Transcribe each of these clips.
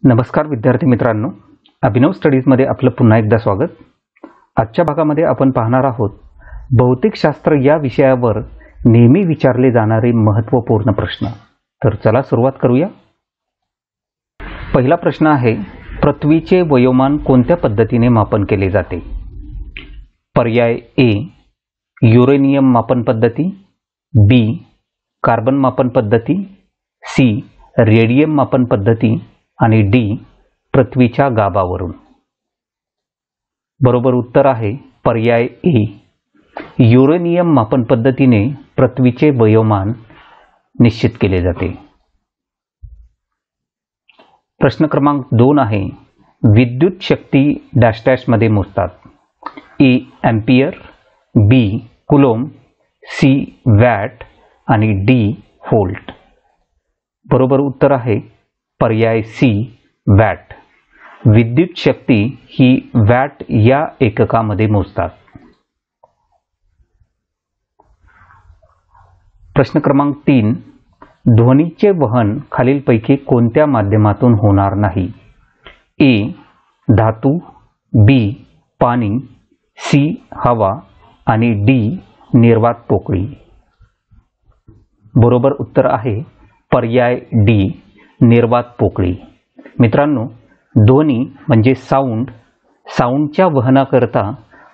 नमस्कार विद्यार्थी मित्रांनो, अभिनव स्टडीजमध्ये आपलं पुन्हा एकदा स्वागत। आजच्या भागामध्ये आपण पाहणार आहोत भौतिकशास्त्र या विषयावर नेहमी विचारले जाणारे महत्त्वपूर्ण प्रश्न। तर चला सुरुवात करूया। पहिला प्रश्न आहे, पृथ्वीचे वयोमान कोणत्या पद्धतीने मापन केले जाते? पर्याय ए युरेनियम मापन पद्धती, बी कार्बन मापन पद्धती, सी रेडियम मापन पद्धती आणि डी पृथ्वीच्या गाभावरून। बरोबर उत्तर आहे पर्याय ए युरेनियम मापन पद्धतीने पृथ्वीचे वयोमान निश्चित केले जाते। प्रश्न क्रमांक 2 आहे, विद्युत शक्ती डॅश डॅश मध्ये मोजतात? A ampere, B coulomb, C watt आणि डी व्होल्ट। बरोबर उत्तर आहे पर्याय सी वॅट। विद्युत शक्ती ही वॅट या एककामध्ये मोजतात। प्रश्न क्रमांक 3, ध्वनीचे वहन खालीलपैकी कोणत्या माध्यमातून होणार नाही? ए धातू, बी पाणी, सी हवा आणि डी निर्वात पोकळी। बरोबर उत्तर आहे पर्याय डी निर्वात पोकळी। मित्रांनो, ध्वनी म्हणजे साऊंडच्या वहनाकरता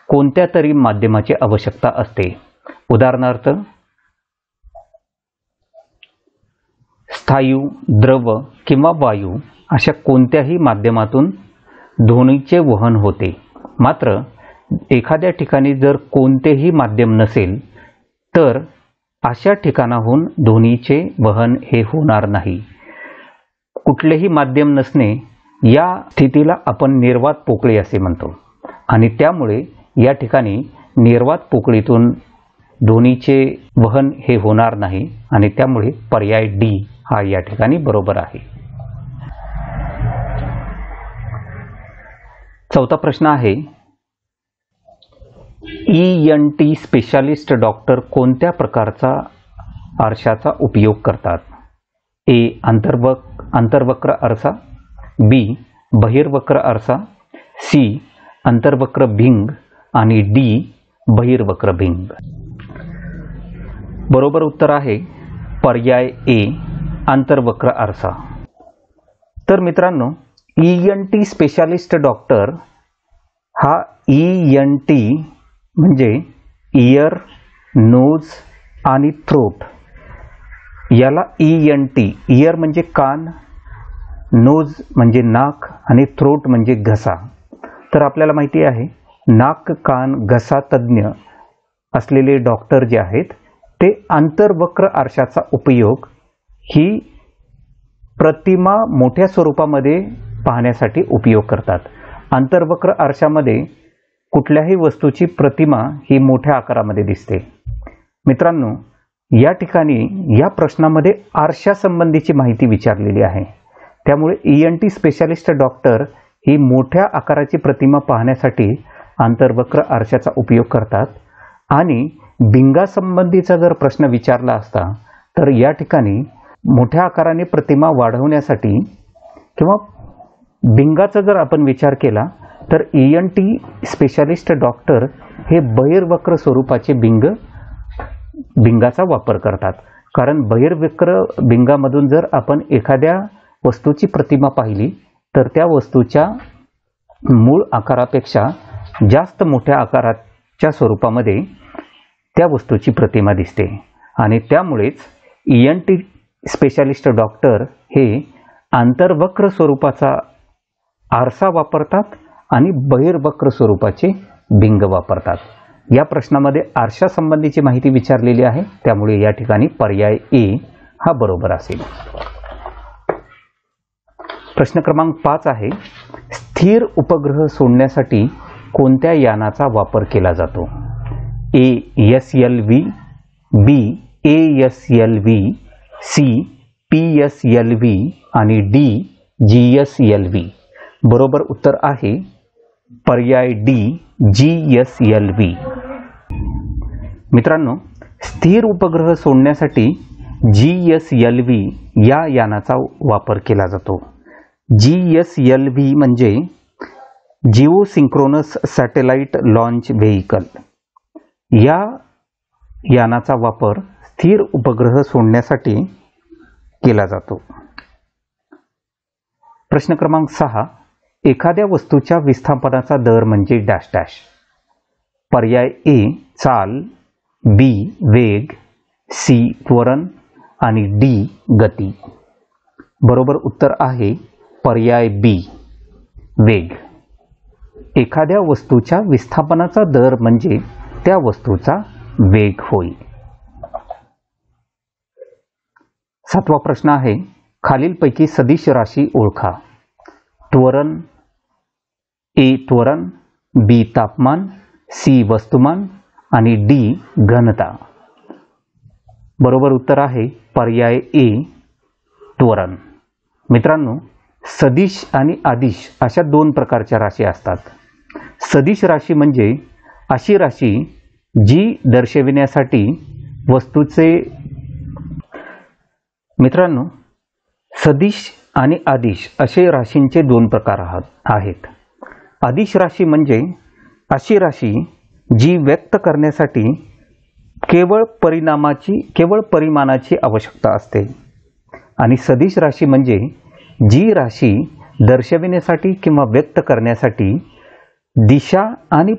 कोणत्या तरी माध्यमाची आवश्यकता असते। उदाहरणार्थ स्थायू, द्रव किंवा वायू अशा कोणत्याही माध्यमातून ध्वनीचे वहन होते। मात्र एखाद्या ठिकाणी जर कोणतेही माध्यम नसेल तर अशा ठिकाणाहून ध्वनीचे वहन हे होणार नाही। कुठलेही माध्यम नसणे या स्थितीला आपण निर्वात पोकळी असे म्हणतो आणि त्यामुळे या ठिकाणी निर्वात पोकळीतून ध्वनीचे वहन हे होणार नाही आणि त्यामुळे पर्याय डी हा या ठिकाणी बरोबर आहे। चौथा प्रश्न आहे, ENT स्पेशालिस्ट डॉक्टर कोणत्या प्रकारचा आरशाचा उपयोग करतात? ए अंतर्वक्र आरसा, बी बहिर्वक्र आरसा, सी अंतर्वक्र भिंग आणि डी बहिर्वक्र भिंग। बरोबर उत्तर आहे पर्याय ए अंतर्वक्र आरसा। तर मित्रांनो, ENT स्पेशालिस्ट डॉक्टर हा ENT म्हणजे इयर, नोज आणि थ्रोट याला ENT, इयर म्हणजे कान, नोज म्हणजे नाक आणि थ्रोट म्हणजे घसा। तर आपल्याला माहिती आहे नाक, कान, घसा तज्ञ असलेले डॉक्टर जे आहेत ते अंतर्वक्र आरशाचा उपयोग ही प्रतिमा मोठ्या स्वरूपामध्ये पाहण्यासाठी उपयोग करतात। अंतर्वक्र आरशामध्ये कुठल्याही वस्तूची प्रतिमा ही मोठ्या आकारामध्ये दिसते। मित्रांनो, या ठिकाणी या प्रश्नामध्ये आरशासंबंधीची माहिती विचारलेली आहे, त्यामुळे ENT स्पेशालिस्ट डॉक्टर ही मोठ्या आकाराची प्रतिमा पाहण्यासाठी अंतर्वक्र आरशाचा उपयोग करतात। आणि भिंगासंबंधीचा जर प्रश्न विचारला असता तर या ठिकाणी मोठ्या आकाराने प्रतिमा वाढवण्यासाठी किंवा भिंगाचा जर आपण विचार केला तर ENT स्पेशालिस्ट डॉक्टर हे बहिर्वक्र स्वरूपाचे भिंगाचा वापर करतात। कारण बहिर्वक्र भिंगामधून जर आपण एखाद्या वस्तूची प्रतिमा पाहिली तर त्या वस्तूच्या मूळ आकारापेक्षा जास्त मोठ्या आकाराच्या स्वरूपामध्ये त्या वस्तूची प्रतिमा दिसते आणि त्यामुळेच ENT स्पेशालिस्ट डॉक्टर हे अंतर्वक्र स्वरूपाचा आरसा वापरतात आणि बहिर्वक्र स्वरूपाचे भिंग वापरतात। या प्रश्नामध्ये आरशासंबंधीची माहिती विचारलेली आहे, त्यामुळे या ठिकाणी पर्याय ए हा बरोबर असेल। प्रश्न क्रमांक 5 आहे, स्थिर उपग्रह सोडण्यासाठी कोणत्या यानाचा वापर केला जातो? ए SLV, बी ASLV, सी PSLV आणि डी GSLV। बरोबर उत्तर आहे पर्याय डी GSLV। मित्रांनो, स्थिर उपग्रह सोडण्यासाठी GSLV या यानाचा वापर केला जातो। GSLV म्हणजे Jio synchronous satellite launch vehicle. या यानाचा वापर स्थिर उपग्रह सोडण्यासाठी केला जातो. प्रश्न क्रमांक 6. एखाद्या वस्तूच्या विस्थापनाचा दर म्हणजे डॅश डॅश. पर्याय ए चाल, बी वेग, सी त्वरण आणि डी गती. बरोबर उत्तर आहे पर्याय बी वेग. एखाद्या वस्तूच्या विस्थापनाचा दर म्हणजे त्या वस्तूचा वेग होय. 7वा प्रश्न आहे, खालीलपैकी सदिश राशी ओळखा. त्वरण, ए त्वरण, बी तापमान, सी वस्तुमान आणि डी घनता. बरोबर उत्तर आहे पर्याय ए त्वरण. मित्रांनो, सदिश आणि अदिश अशा 2 प्रकारच्या राशी असतात. सदिश राशी म्हणजे अशी राशी जी दर्शविण्यासाठी वस्तूचे मित्रांनो सदिश आणि अदिश असे राशींचे 2 प्रकार आहेत. अदिश राशी म्हणजे अशी राशी जी व्यक्त करण्यासाठी केवळ परिमाणाची आवश्यकता असते. आणि सदिश राशी म्हणजे जी राशी दर्शविण्यासाठी किंवा व्यक्त करण्यासाठी दिशा आणि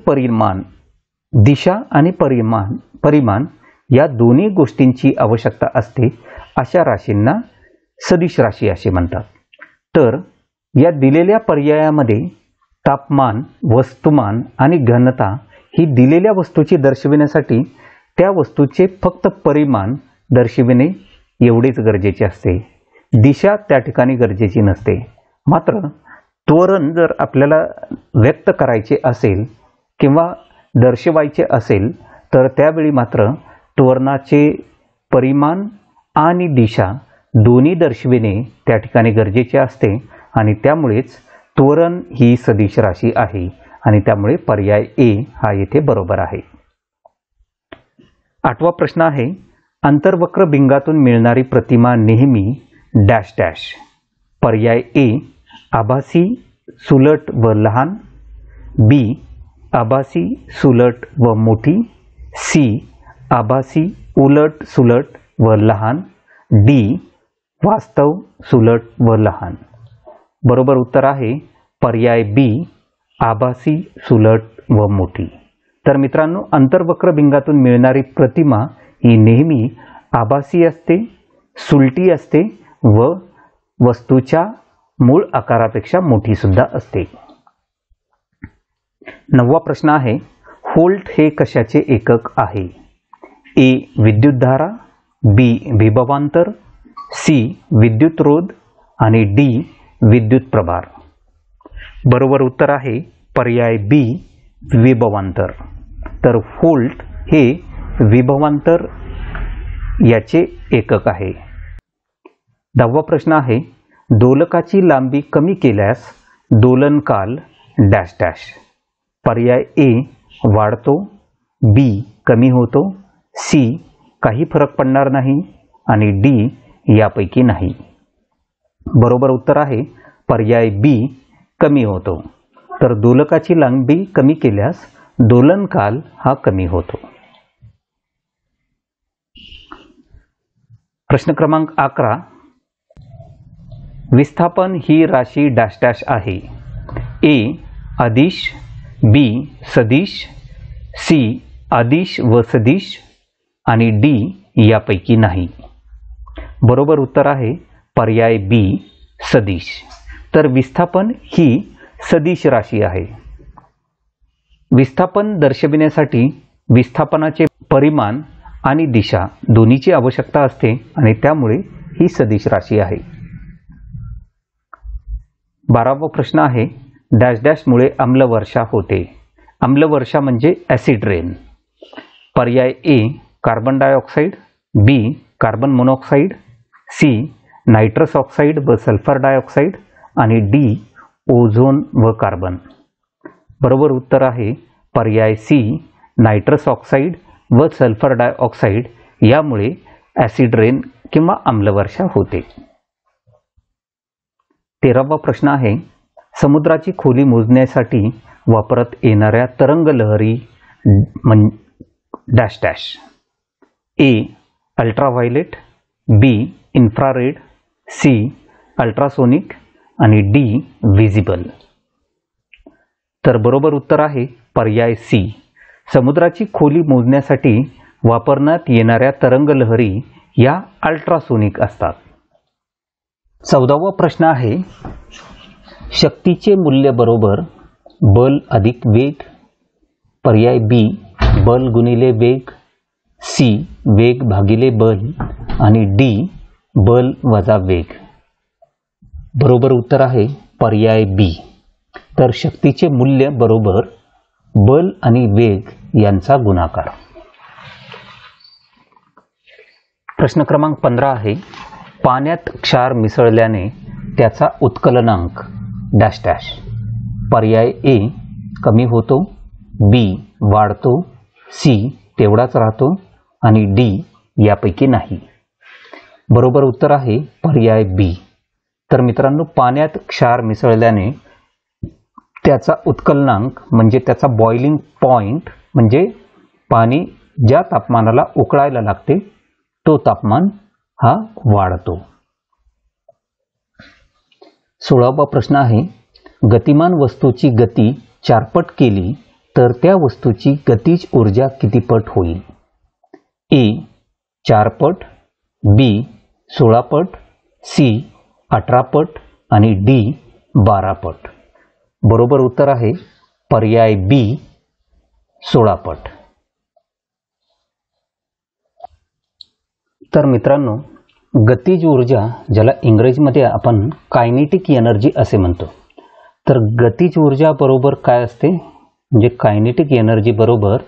परिमाण या दोन्ही गोष्टींची आवश्यकता असते. अशा राशींना सदिश राशी असे म्हणतात. तर या दिलेल्या पर्यायामध्ये तापमान, वस्तुमान आणि घनता ही दिलेल्या वस्तूची दर्शविण्यासाठी त्या वस्तूचे फक्त परिमाण दर्शविणे एवढेच गरजेचे असते. दिशा त्या ठिकाणी गरजेची नसते. मात्र त्वरण जर आपल्याला व्यक्त करायचे असेल किंवा दर्शवायचे असेल तर त्यावेळी मात्र त्वरणाचे परिमाण आणि दिशा दोन्ही दर्शविणे त्या ठिकाणी गरजेचे असते आणि त्यामुळेच त्वरण ही सदिश राशी आहे आणि त्यामुळे पर्याय ए हा येथे बरोबर आहे. 8वा प्रश्न आहे, अंतर्वक्र भिंगातून मिळणारी प्रतिमा नेहमी डॅश डॅश. पर्याय ए आभासी, सुलट व लहान, बी आभासी, सुलट व मोठी, सी आभासी, उलट, सुलट व लहान, डी वास्तव, सुलट व लहान. बरोबर उत्तर आहे पर्याय बी आभासी, सुलट व मोठी. तर मित्रांनो, अंतर्वक्र भिंगातून मिळणारी प्रतिमा ही नेहमी आभासी असते, सुलटी असते व वस्तूच्या मूळ आकारापेक्षा मोठी सुद्धा असते. 9वा प्रश्न आहे, व्होल्ट हे कशाचे एकक आहे. ए विद्युतधारा, बी विभवांतर, सी विद्युतरोध आणि डी विद्युत प्रभार. बरोबर उत्तर आहे पर्याय बी विभवांतर. तर व्होल्ट हे विभवांतर याचे एकक आहे. 10वा प्रश्न आहे, दोलकाची लांबी कमी केल्यास दोलनकाल डॅश डॅश. पर्याय ए वाढतो, बी कमी होतो, सी काही फरक पडणार नाही आणि डी यापैकी नाही. बरोबर उत्तर आहे पर्याय बी कमी होतो. तर दोलकाची लांबी कमी केल्यास दोलनकाल हा कमी होतो. प्रश्न क्रमांक 11, विस्थापन ही राशी डॅश डॅश आहे. ए अदिश, बी सदिश, सी अदिश व सदिश आणि डी यापैकी नाही. बरोबर उत्तर आहे पर्याय बी सदिश. तर विस्थापन ही सदिश राशी आहे. विस्थापन दर्शविण्यासाठी विस्थापनाचे परिमाण आणि दिशा दोन्हीची आवश्यकता असते आणि त्यामुळे ही सदिश राशी आहे. 12वा प्रश्न आहे, डॅश डॅशमुळे आम्लवर्षा होते. आम्लवर्षा म्हणजे ॲसिड रेन. पर्याय A carbon dioxide, B carbon monoxide, C nitrous oxide व सल्फर डायऑक्साईड आणि डी ओझोन व कार्बन. बरोबर उत्तर आहे पर्याय सी नायट्रस ऑक्साईड व सल्फर डायऑक्साईड यामुळे ॲसिड रेन किंवा आम्लवर्षा होते. 13वा प्रश्न आहे, समुद्राची खोली मोजण्यासाठी वापरत येणाऱ्या तरंगलहरी डॅश डॅश. ए अल्ट्राव्हायलेट, बी इन्फ्रारेड, सी अल्ट्रासोनिक आणि डी व्हिजिबल. तर बरोबर उत्तर आहे पर्याय सी. समुद्राची खोली मोजण्यासाठी वापरण्यात येणाऱ्या तरंगलहरी या अल्ट्रासोनिक असतात. 14वा प्रश्न आहे, शक्तीचे मूल्य बरोबर बल अधिक वेग. पर्याय बी बल गुणिले वेग, सी वेग भागिले बल आणि डी बल वजा वेग. बरोबर उत्तर आहे पर्याय बी. तर शक्तीचे मूल्य बरोबर बल आणि वेग यांचा गुणाकार. प्रश्न क्रमांक 15 आहे, पाण्यात क्षार मिसळल्याने त्याचा उत्कलनांक डॅश डॅश. पर्याय ए कमी होतो, बी वाढतो, सी तेवढाच राहतो आणि डी यापैकी नाही. बरोबर उत्तर आहे पर्याय बी. तर मित्रांनो, पाण्यात क्षार मिसळल्याने त्याचा उत्कलनांक म्हणजे त्याचा बॉइलिंग पॉइंट म्हणजे पाणी ज्या तापमानाला उकळायला लागते तो तापमान हा वाढतो. 16वा प्रश्न आहे, गतिमान वस्तूची गती 4 पट केली तर त्या वस्तूची गतिज ऊर्जा किती पट होईल? ए 4 पट, बी 16 पट, सी 18 पट आणि डी 12 पट. बरोबर उत्तर आहे पर्याय बी 16 पट. तर मित्रांनो, गतिज ऊर्जा ज्याला इंग्रजीमध्ये आपण कायनेटिक एनर्जी असे म्हणतो. तर गतिज ऊर्जा बरोबर काय असते म्हणजे कायनेटिक एनर्जी बरोबर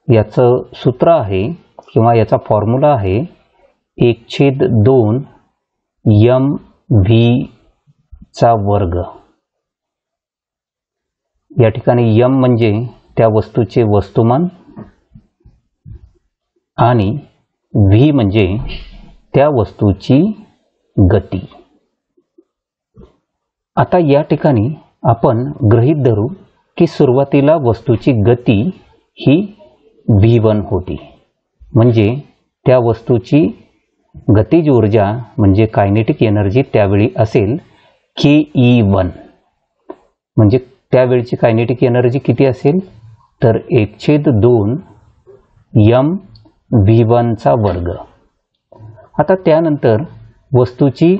याचं सूत्र आहे किंवा याचा फॉर्म्युला आहे 1/2 mv². या ठिकाणी m म्हणजे त्या वस्तूचे वस्तुमान आणि v म्हणजे त्या वस्तूची गती. आता या ठिकाणी आपण गृहीत धरू की सुरुवातीला वस्तूची गती ही v1 होती, म्हणजे त्या वस्तूची गतिज ऊर्जा म्हणजे कायनेटिक एनर्जी त्यावेळी असेल ke1. म्हणजे त्यावेळची कायनेटिक एनर्जी किती असेल तर 1/2 mv². आता त्यानंतर वस्तूची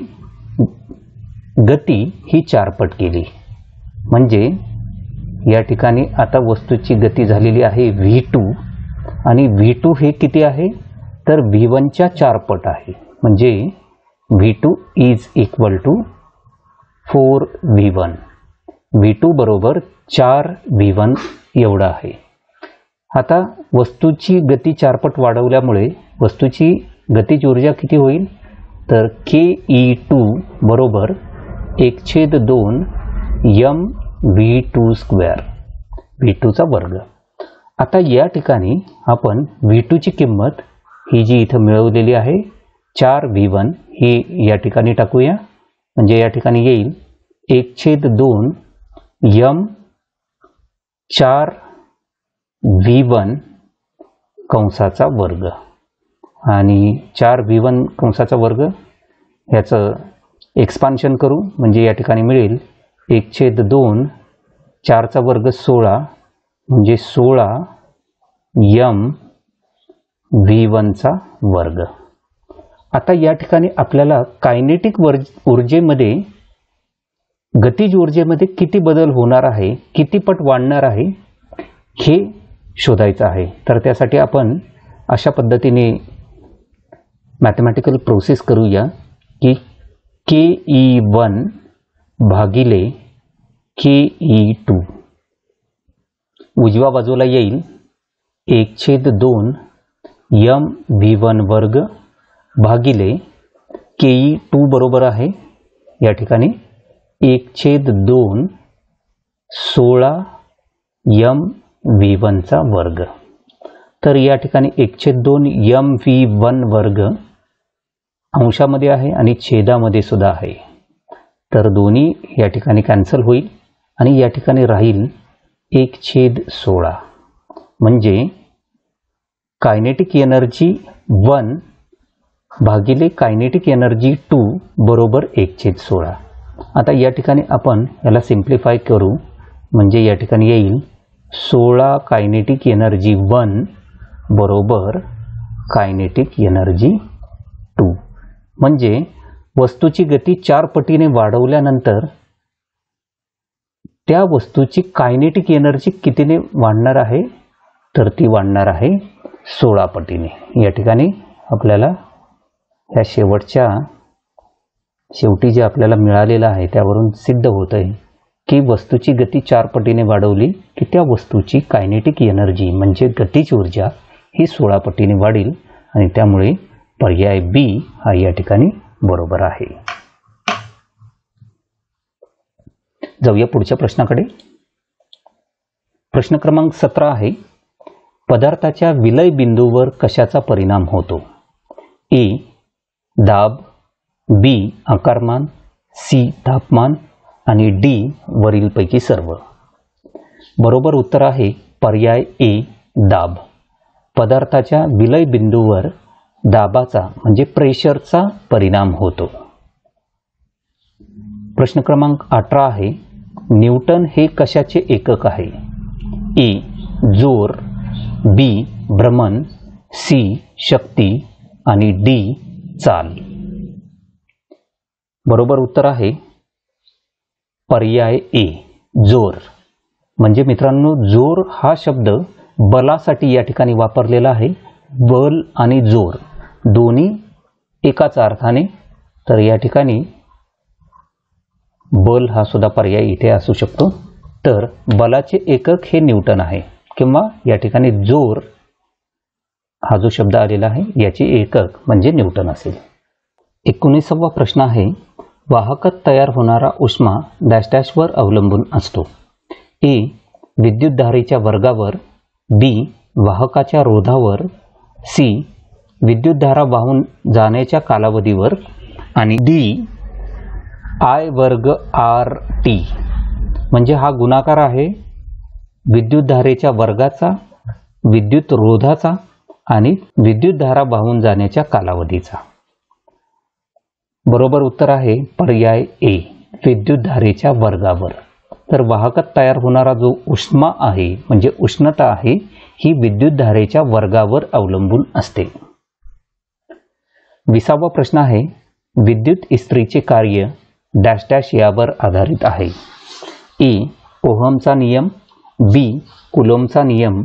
गती ही 4 पट केली, म्हणजे या ठिकाणी आता वस्तूची गती झालेली आहे v2 आणि v2 हे किती आहे तर v1च्या 4 पट आहे, म्हणजे v2 = 4v1. v2 बरोबर 4v1 एवढा आहे. आता वस्तूची गती 4 पट वाढवल्यामुळे वस्तूची गतिज ऊर्जा किती होईल तर ke2 बरोबर 1/2 mv², v2चा वर्ग. आता या ठिकाणी आपण v2 ची किंमत ही जी इथं मिळवलेली आहे 4v1 ही या ठिकाणी टाकूया, म्हणजे या ठिकाणी येईल 1/2 m4v1² आणि 4v1² ह्याचं एक्सपान्शन करू, म्हणजे या ठिकाणी मिळेल 1/2 4चा वर्ग 16 म्हणजे 16 mv1². आता या ठिकाणी आपल्याला कायनेटिक ऊर्जेमध्ये गतिज ऊर्जेमध्ये किती बदल होणार आहे, किती पट वाढणार आहे हे शोधायचं आहे. तर त्यासाठी आपण अशा पद्धतीने मॅथमॅटिकल प्रोसेस करूया की ke1 भागिले ke2 उजव्या बाजूला येईल 1/2 mv1² भागिले ke2 बरोबर आहे या ठिकाणी 1/2 16 mv1². तर या ठिकाणी 1/2 mv1² अंशामध्ये आहे आणि छेदामध्ये सुद्धा आहे. तर दोन्ही या ठिकाणी कॅन्सल होईल आणि या ठिकाणी राहील 1/16 म्हणजे कायनेटिक एनर्जी 1 भागिले कायनेटिक एनर्जी 2 बरोबर 1/16. आता या ठिकाणी आपण याला सिम्प्लिफाय करू म्हणजे या ठिकाणी येईल 16 कायनेटिक एनर्जी 1 बरोबर कायनेटिक एनर्जी 2. म्हणजे वस्तूची गती 4 पटीने वाढवल्यानंतर त्या वस्तूची कायनेटिक एनर्जी कितीने वाढणार आहे, तर ती वाढणार आहे 16 पटीने. या ठिकाणी आपल्याला ह्या शेवटी जे आपल्याला मिळालेलं आहे त्यावरून सिद्ध होत आहे की वस्तूची गती 4 पटीने वाढवली की त्या वस्तूची कायनेटिक एनर्जी म्हणजे गतीची ऊर्जा ही 16 पटीने वाढेल आणि त्यामुळे पर्याय बी हा या ठिकाणी बरोबर आहे. जाऊया पुढच्या प्रश्नाकडे. प्रश्न क्रमांक 17 आहे, पदार्थाच्या विलय बिंदूवर कशाचा परिणाम होतो? ए दाब, बी आकारमान, सी तापमान आणि डी वरीलपैकी सर्व. बरोबर उत्तर आहे पर्याय ए दाब. पदार्थाच्या विलय बिंदूवर दाबाचा म्हणजे प्रेशरचा परिणाम होतो. प्रश्न क्रमांक 18 आहे, न्यूटन हे कशाचे एकक आहे? ए जोर, बी भ्रमण, सी शक्ती आणि डी चाल. बरोबर उत्तर आहे पर्याय ए जोर. म्हणजे मित्रांनो जोर हा शब्द बलासाठी या ठिकाणी वापरलेला आहे. बल आणि जोर दोन्ही एकाच अर्थाने, तर या ठिकाणी बल हा सुद्धा पर्याय इथे असू शकतो. तर बलाचे एकक हे न्यूटन आहे किंवा या ठिकाणी जोर हा जो शब्द आलेला आहे याचे एकक म्हणजे न्यूटन असेल. 19वा प्रश्न आहे, वाहकात तयार होणारा उष्मा डॅश डॅशवर अवलंबून असतो. ए विद्युतधारेच्या वर्गावर, बी वाहकाच्या रोधावर, सी विद्युतधारा वाहून जाण्याच्या कालावधीवर आणि डी आय वर्ग आर टी. म्हणजे हा गुणाकार आहे विद्युतधारेच्या वर्गाचा, विद्युत रोधाचा आणि विद्युतधारा वाहून जाण्याच्या कालावधीचा. बरोबर उत्तर आहे पर्याय ए विद्युतधारेच्या वर्गावर. तर वाहकात तयार होणारा जो उष्मा आहे म्हणजे उष्णता आहे ही विद्युतधारेच्या वर्गावर अवलंबून असते. 20वा प्रश्न आहे, विद्युत इस्त्रीचे कार्य डॅश डॅश यावर आधारित आहे. ए ओहमचा नियम, बी कुलोम्बचा नियम,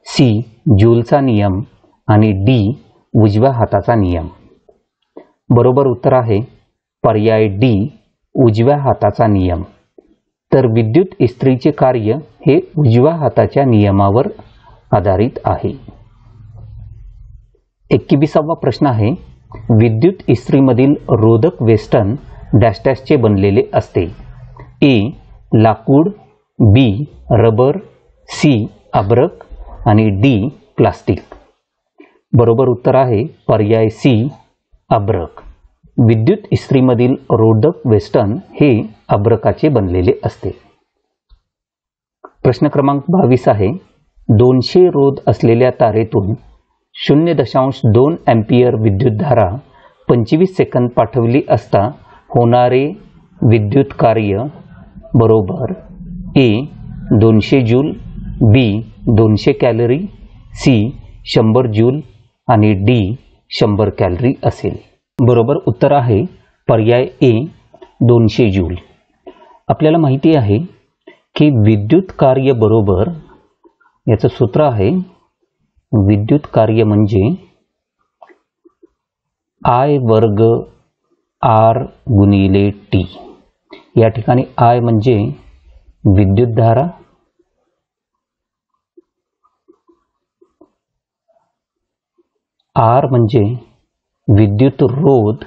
सी जूलचा नियम आणि डी उजव्या हाताचा नियम. बरोबर उत्तर आहे पर्याय डी उजव्या हाताचा नियम. तर विद्युत इस्त्रीचे कार्य हे उजव्या हाताच्या नियमावर आधारित आहे. 21वा प्रश्न आहे, विद्युत इस्त्रीमधील रोधक वेस्टन डॅश डॅशचे बनलेले असते. ए लाकूड, बी रबर, सी अभ्रक आणि डी प्लास्टिक. बरोबर उत्तर आहे पर्याय सी अभ्रक. विद्युत इस्त्रीमधील रोधक वेस्टन हे अभ्रकाचे बनलेले असते. प्रश्न क्रमांक 22 आहे, 200 रोध असलेल्या तारेतून 0.2 अँपिअर विद्युतधारा 25 सेकंद पाठवली असता होणारे विद्युत कार्य बरोबर ए 200 जूल, बी 200 कॅलरी, सी 100 जूल आणि डी 100 कॅलरी असेल. बरोबर उत्तर आहे पर्याय ए 200 जूल. आपल्याला माहिती आहे की विद्युत कार्य बरोबर याचं सूत्र आहे, विद्युत कार्य म्हणजे आय वर्ग आर गुणिले टी. या ठिकाणी आय म्हणजे विद्युतधारा, आर म्हणजे विद्युत रोध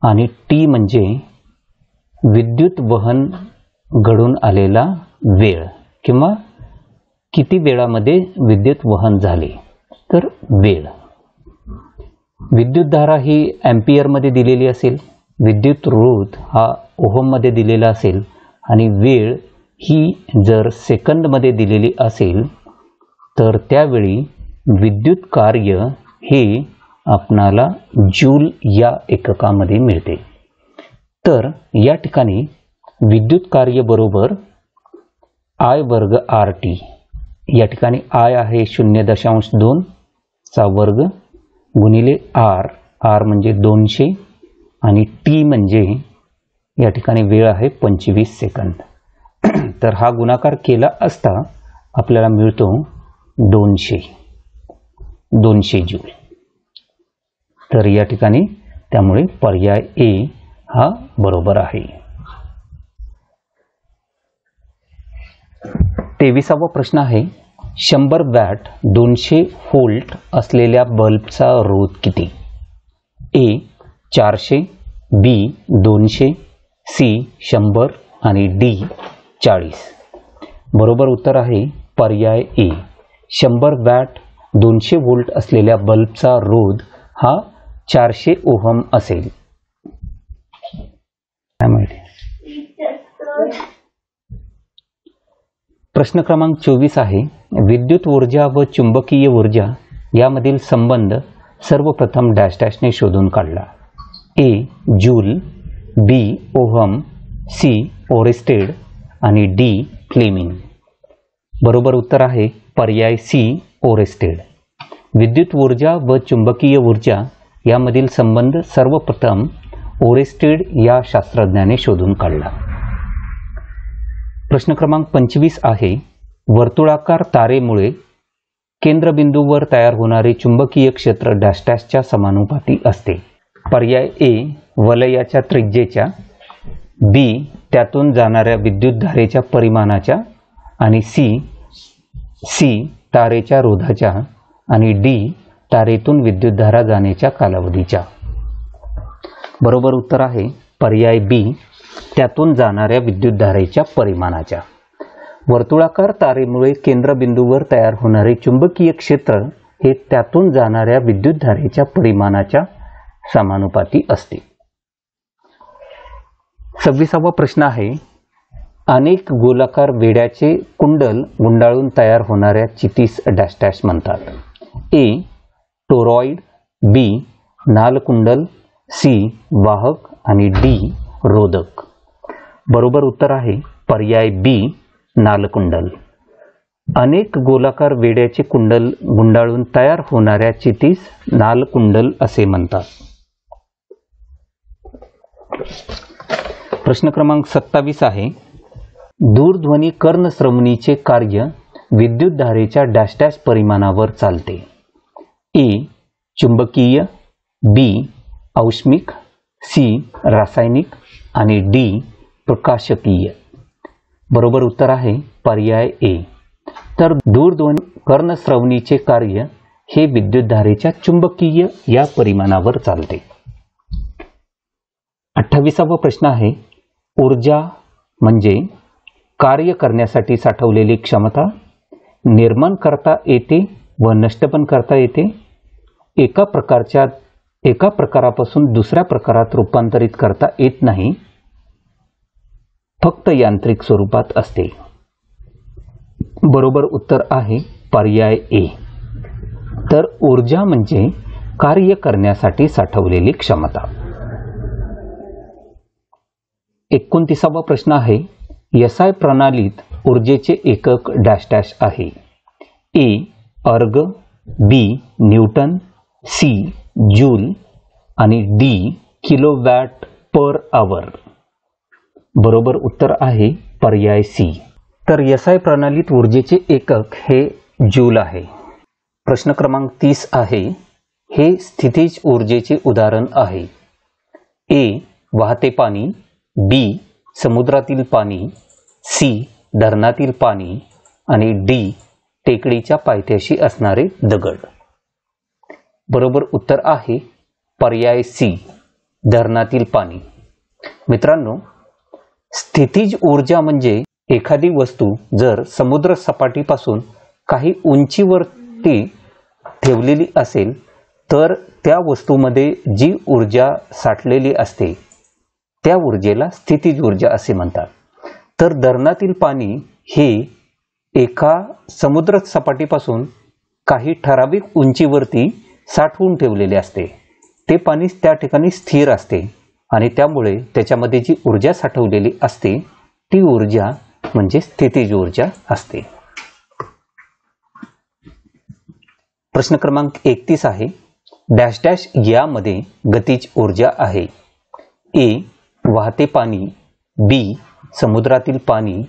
आणि टी म्हणजे विद्युत वहन घडून आलेला वेळ किंवा किती वेळामध्ये विद्युत वहन झाले तर वेळ. विद्युतधारा ही ॲम्पियरमध्ये दिलेली असेल, विद्युत रोध हा ओहममध्ये दिलेला असेल आणि वेळ ही जर सेकंदमध्ये दिलेली असेल तर त्यावेळी विद्युत कार्य हे आपणाला जूल या एककामध्ये मिळते. तर या ठिकाणी विद्युत कार्य बरोबर I वर्ग RT. या ठिकाणी I आहे 0.2 चा वर्ग गुणिले R म्हणजे 200 आणि T म्हणजे या ठिकाणी वेळ आहे 25 सेकंद. तर हा गुणाकार केला असता आपल्याला मिळतो 200 जूल. तर या ठिकाणी त्यामुळे पर्याय A हा बरोबर आहे. 23वा प्रश्न आहे 100 वॅट 200 व्होल्ट असलेल्या बल्बचा रोध किती? A 400, B 200, C 100 आणि D 40. बरोबर उत्तर आहे पर्याय A. 100 वॅट 200 व्होल्ट असलेल्या बल्बचा रोध हा 400 ओहम असेल. प्रश्न क्रमांक 24 आहे विद्युत ऊर्जा व चुंबकीय ऊर्जा यामधील संबंध सर्वप्रथम डॅश डॅशने शोधून काढला. A joule, B ohm, C Oersted आणि D फ्लेमिंग. बरोबर उत्तर आहे पर्याय C ओरेस्टेड. विद्युत ऊर्जा व चुंबकीय ऊर्जा यामधील संबंध सर्वप्रथम ओरेस्टेड या शास्त्रज्ञाने शोधून काढला. प्रश्न क्रमांक 25 आहे वर्तुळाकार तारेमुळे केंद्रबिंदूवर तयार होणारे चुंबकीय क्षेत्र डॅश डॅशच्या समानुपाती असते. पर्याय A वलयाच्या त्रिज्येच्या, B त्यातून जाणाऱ्या विद्युतधारेच्या परिमाणाच्या आणि C तारेच्या रोधाच्या आणि D तारेतून विद्युतधारा जाण्याच्या कालावधीच्या. बरोबर उत्तर आहे पर्याय B त्यातून जाणाऱ्या विद्युतधारेच्या परिमाणाच्या. वर्तुळाकार तारेमुळे केंद्रबिंदूवर तयार होणारे चुंबकीय क्षेत्र हे त्यातून जाणाऱ्या विद्युतधारेच्या परिमाणाच्या समानुपाती असते. 26वा प्रश्न आहे अनेक गोलाकार वेड्याचे कुंडल गुंडाळून तयार होणाऱ्या चितीस डॅश डॅश म्हणतात. A टोरॉइड, B नालकुंडल, C वाहक आणि D रोधक. बरोबर उत्तर आहे पर्याय B नालकुंडल. अनेक गोलाकार वेड्याचे कुंडल गुंडाळून तयार होणाऱ्या चितीस नालकुंडल असे म्हणतात. प्रश्न क्रमांक 27 आहे दूरध्वनी कर्णश्रवणीचे कार्य विद्युतधारेच्या डॅश डॅश परिमाणावर चालते. A चुंबकीय, B औष्मिक, C रासायनिक आणि D प्रकाशकीय. बरोबर उत्तर आहे पर्याय A. तर दूरध्वनी कर्णश्रवणीचे कार्य हे विद्युतधारेच्या चुंबकीय या परिमाणावर चालते. 28वा प्रश्न आहे ऊर्जा म्हणजे कार्य करण्यासाठी साठवलेली क्षमता, निर्माण करता येते व नष्ट पण करता येते, एका प्रकारापासून दुसऱ्या प्रकारात रूपांतरित करता येत नाही, फक्त यांत्रिक स्वरूपात असते. बरोबर उत्तर आहे पर्याय A. तर ऊर्जा म्हणजे कार्य करण्यासाठी साठवलेली क्षमता. 29वा प्रश्न आहे SI प्रणालीत ऊर्जेचे एकक डॅश डॅश आहे. A अर्ग, B न्यूटन, C जूल आणि D किलोवॅट पर आवर. बरोबर उत्तर आहे पर्याय C. तर SI प्रणालीत ऊर्जेचे एकक हे जूल आहे. प्रश्न क्रमांक 30 आहे हे स्थितीज ऊर्जेचे उदाहरण आहे. A वाहते पाणी, B समुद्रातील पाणी, C धरणातील पाणी आणि D टेकडीच्या पायथ्याशी असणारे दगड. बरोबर उत्तर आहे पर्याय C धरणातील पाणी. मित्रांनो, स्थितीज ऊर्जा म्हणजे एखादी वस्तू जर समुद्र सपाटीपासून काही उंचीवरती ठेवलेली असेल तर त्या वस्तूमध्ये जी ऊर्जा साठलेली असते त्या ऊर्जेला स्थितीज ऊर्जा असे म्हणतात. तर धरणातील पाणी हे एका समुद्र सपाटीपासून काही ठराविक उंचीवरती साठवून ठेवलेले असते. ते पाणी त्या ठिकाणी स्थिर असते आणि त्यामुळे त्याच्यामध्ये जी ऊर्जा साठवलेली असते ती ऊर्जा म्हणजे स्थितीज ऊर्जा असते. प्रश्न क्रमांक 31 आहे, डॅश डॅश यामध्ये गतिज ऊर्जा आहे. ए वाहते पाणी, बी समुद्रातील पाणी,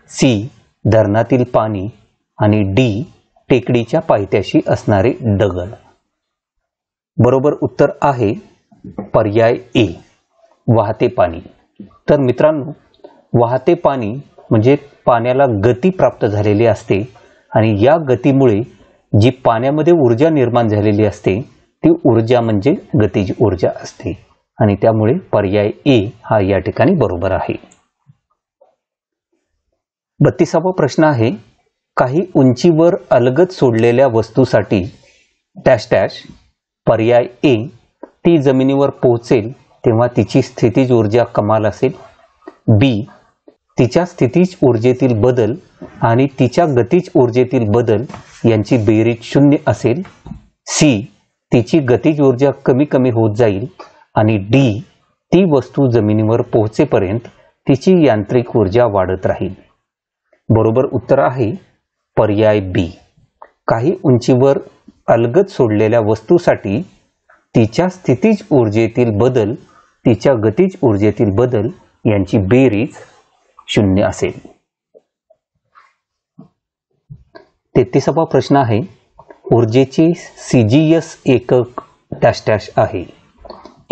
सी धरणातील पाणी आणि डी टेकडीच्या पायथ्याशी असणारे दगड. बरोबर उत्तर आहे पर्याय ए वाहते पाणी. तर मित्रांनो, वाहते पाणी म्हणजे पाण्याला गती प्राप्त झालेली असते आणि या गतीमुळे जी पाण्यामध्ये ऊर्जा निर्माण झालेली असते ती ऊर्जा म्हणजे गतिज ऊर्जा असते आणि त्यामुळे पर्याय ए हा या ठिकाणी बरोबर आहे. 32वा प्रश्न आहे, काही उंचीवर अलगद सोडलेल्या वस्तूसाठी डॅश डॅश पर्याय ए ती जमिनीवर पोहोचेल तेव्हा तिची स्थितीज ऊर्जा कमाल असेल. बी तिच्या स्थितीज ऊर्जेतील बदल आणि तिच्या गतिज ऊर्जेतील बदल यांची बेरीज 0 असेल. सी तिची गतिज ऊर्जा कमी कमी होत जाईल आणि डी ती वस्तू जमिनीवर पोहोचेपर्यंत तिची यांत्रिक ऊर्जा वाढत राहील. बरोबर उत्तर आहे पर्याय बी. काही उंचीवर अलगद सोडलेल्या वस्तूसाठी तिच्या स्थितीज ऊर्जेतील बदल तिच्या गतिज ऊर्जेतील बदल यांची बेरीज 0 असेल. 33वा प्रश्न आहे, ऊर्जेचे CGS एकक डॅश डॅश आहे.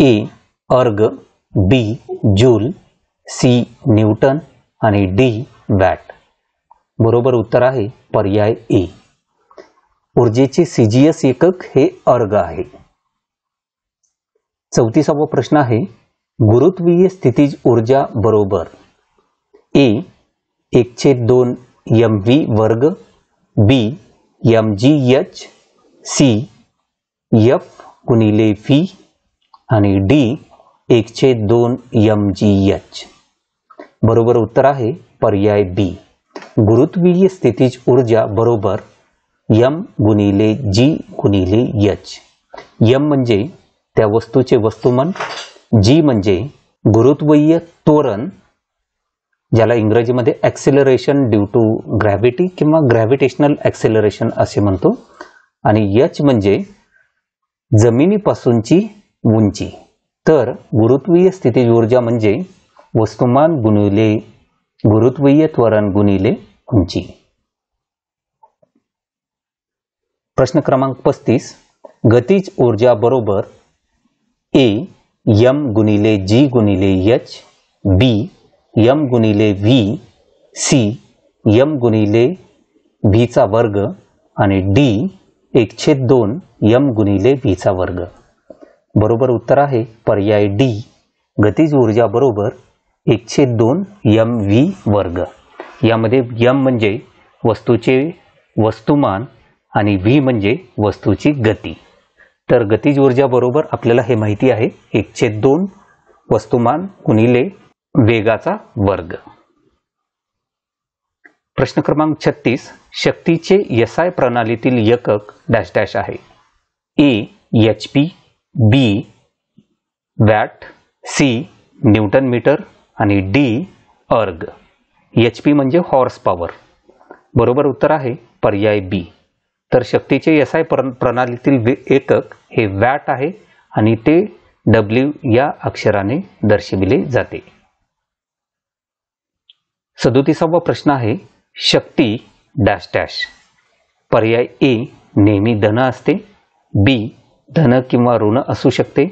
ए अर्ग, बी जूल, सी न्यूटन आणि डी वॅट. बरोबर उत्तर आहे पर्याय ए. ऊर्जेचे CGS एकक हे अर्ग आहे. 34वा प्रश्न आहे, गुरुत्वीय स्थितीज ऊर्जा बरोबर ए 1/2 mv वर्ग, बी mgh, सी f गुणिले v आणि डी 1/2 mgh. बरोबर उत्तर आहे पर्याय बी. गुरुत्वीय स्थितीज ऊर्जा बरोबर m गुणिले g गुणिले h. m म्हणजे त्या वस्तूचे वस्तुमान, g म्हणजे गुरुत्वीय त्वरण ज्याला इंग्रजीमध्ये ॲक्सेलरेशन ड्यू टू ग्रॅव्हिटी किंवा ग्रॅव्हिटेशनल ॲक्सेलरेशन असे म्हणतो आणि h म्हणजे जमिनीपासूनची उंची. तर गुरुत्वीय स्थितीज ऊर्जा म्हणजे वस्तुमान गुणिले गुरुत्वीय त्वरण गुणिले उंची. प्रश्न क्रमांक 35, गतिज ऊर्जा बरोबर ए m गुणिले g गुणिले h, बी m गुणिले v, सी m गुणिले v चा वर्ग आणि डी 1/2 m गुणिले v चा वर्ग. बरोबर उत्तर आहे पर्याय डी. गतिज ऊर्जा बरोबर 1/2 mv वर्ग. यामध्ये m म्हणजे वस्तूचे वस्तुमान आणि v म्हणजे वस्तूची गती. तर गतिज ऊर्जा बरोबर आपल्याला हे माहिती आहे 1/2 वस्तुमान गुणिले वेगाचा वर्ग. प्रश्न क्रमांक 36, शक्तीचे SI प्रणालीतील एकक डॅश डॅश आहे. ए HP, बी वॅट, सी न्यूटन मीटर आणि डी अर्ग. HP म्हणजे हॉर्स पॉवर. बरोबर उत्तर आहे पर्याय बी. तर शक्तीचे SI प्रणालीतील एकक हे वॅट आहे आणि ते W या अक्षराने दर्शविले जाते. 37वा प्रश्न आहे, शक्ती डॅश डॅश. पर्याय ए नेहमी धन असते, बी धन किंवा ऋण असू शकते,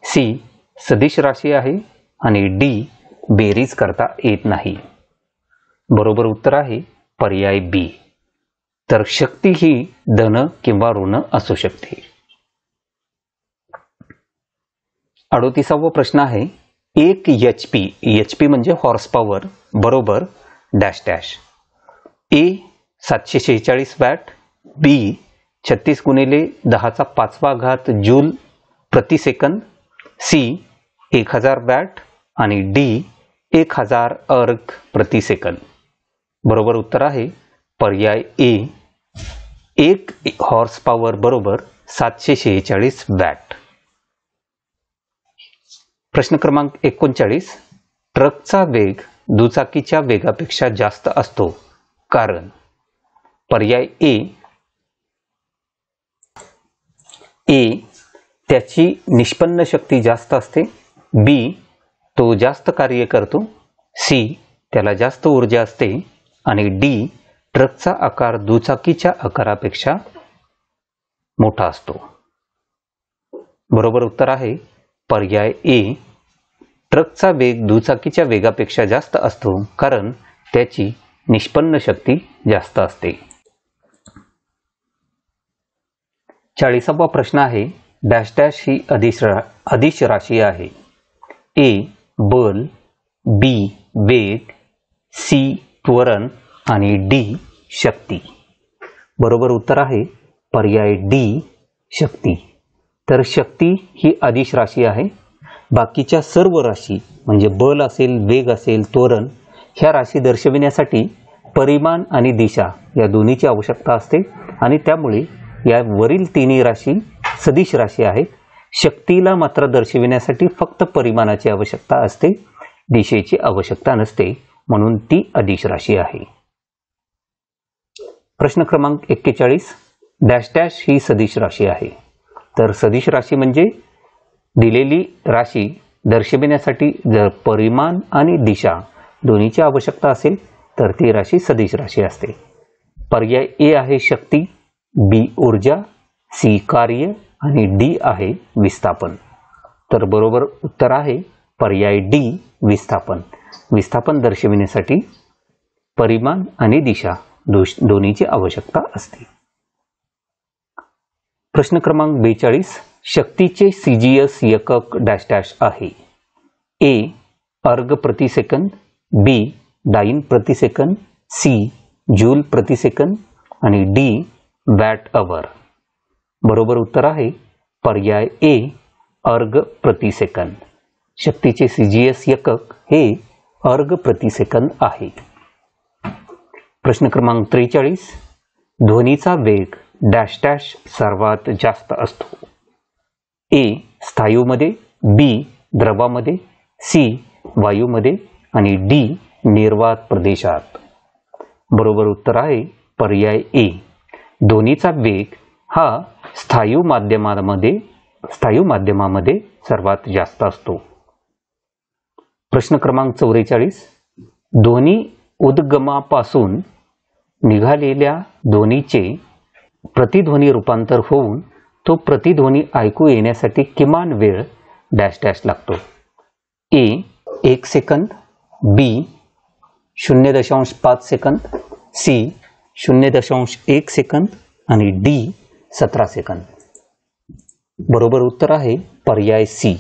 सी सदिश राशी आहे आणि डी बेरीज करता येत नाही. बरोबर उत्तर आहे पर्याय बी. तर शक्ती ही धन किंवा ऋण असू शकते. 38वा प्रश्न आहे, 1 HP, HP म्हणजे हॉर्स पॉवर बरोबर डॅश डॅश. ए 746 वॅट, बी 36 गुणिले 10⁵ जूल प्रति सेकंद, सी 1000 वॅट आणि डी 1000 अर्ग प्रति सेकंद. बरोबर उत्तर आहे पर्याय ए, 1 हॉर्स पॉवर बरोबर 746 वॅट. प्रश्न क्रमांक 39, ट्रकचा वेग दुचाकीच्या वेगापेक्षा जास्त असतो कारण. पर्याय ए त्याची निष्पन्न शक्ती जास्त असते, बी तो जास्त कार्य करतो, सी त्याला जास्त ऊर्जा असते आणि डी ट्रकचा आकार दुचाकीच्या आकारापेक्षा मोठा असतो. बरोबर उत्तर आहे पर्याय ए, ट्रकचा वेग दुचाकीच्या वेगापेक्षा जास्त असतो कारण त्याची निष्पन्न शक्ती जास्त असते. 40वा प्रश्न आहे, डॅश डॅश ही अदिश राशी आहे. ए बल, बी वेग, सी त्वरण आणि डी शक्ती. बरोबर उत्तर आहे पर्याय डी शक्ती. तर शक्ती ही अदिश राशी आहे. बाकीच्या सर्व राशी म्हणजे बल असेल, वेग असेल, त्वरण ह्या राशी दर्शविण्यासाठी परिमाण आणि दिशा या दोन्हीची आवश्यकता असते आणि त्यामुळे या वरील तिन्ही राशी सदिश राशी आहेत. शक्तीला मात्र दर्शविण्यासाठी फक्त परिमाणाची आवश्यकता असते, दिशेची आवश्यकता नसते, म्हणून ती अदिश राशी आहे. प्रश्न क्रमांक 41, डॅश डॅश ही सदिश राशी आहे. तर सदिश राशी म्हणजे दिलेली राशी दर्शविण्यासाठी जर परिमाण आणि दिशा दोन्हीची आवश्यकता असेल तर ती राशी सदिश राशी असते. पर्याय ए आहे शक्ती, बी ऊर्जा, सी कार्य आणि डी आहे विस्थापन. तर बरोबर उत्तर आहे पर्याय डी विस्थापन. विस्थापन दर्शविण्यासाठी परिमाण आणि दिशा दोन्हीची आवश्यकता असते. प्रश्न क्रमांक 42, शक्तीचे सीजीएस एकक डॅश डॅश आहे. ए अर्ग प्रति सेकंद, बी डाइन प्रति सेकंद, सी जूल प्रति सेकंद आणि डी वॅट अवर. बरोबर उत्तर आहे पर्याय ए अर्ग प्रति सेकंद. शक्तीचे सीजीएस एकक हे अर्ग प्रति सेकंद आहे. प्रश्न क्रमांक 43, ध्वनीचा वेग डॅश डॅश सर्वात जास्त असतो. ए स्थायूमध्ये, बी द्रवामध्ये, सी वायूमध्ये आणि डी निर्वात प्रदेशात. बरोबर उत्तर आहे पर्याय ए, ध्वनीचा वेग हा स्थायू माध्यमामध्ये सर्वात जास्त असतो. प्रश्न क्रमांक 44, ध्वनी उद्गमापासून निघालेल्या ध्वनीचे प्रतिध्वनी रूपांतर होऊन तो प्रतिध्वनी ऐकू येण्यासाठी किमान वेळ डॅश डॅश लागतो. ए 1 सेकंद, बी 0.5 सेकंद, सी 0.1 सेकंद आणि डी 17 सेकंद. बरोबर उत्तर आहे पर्याय सी.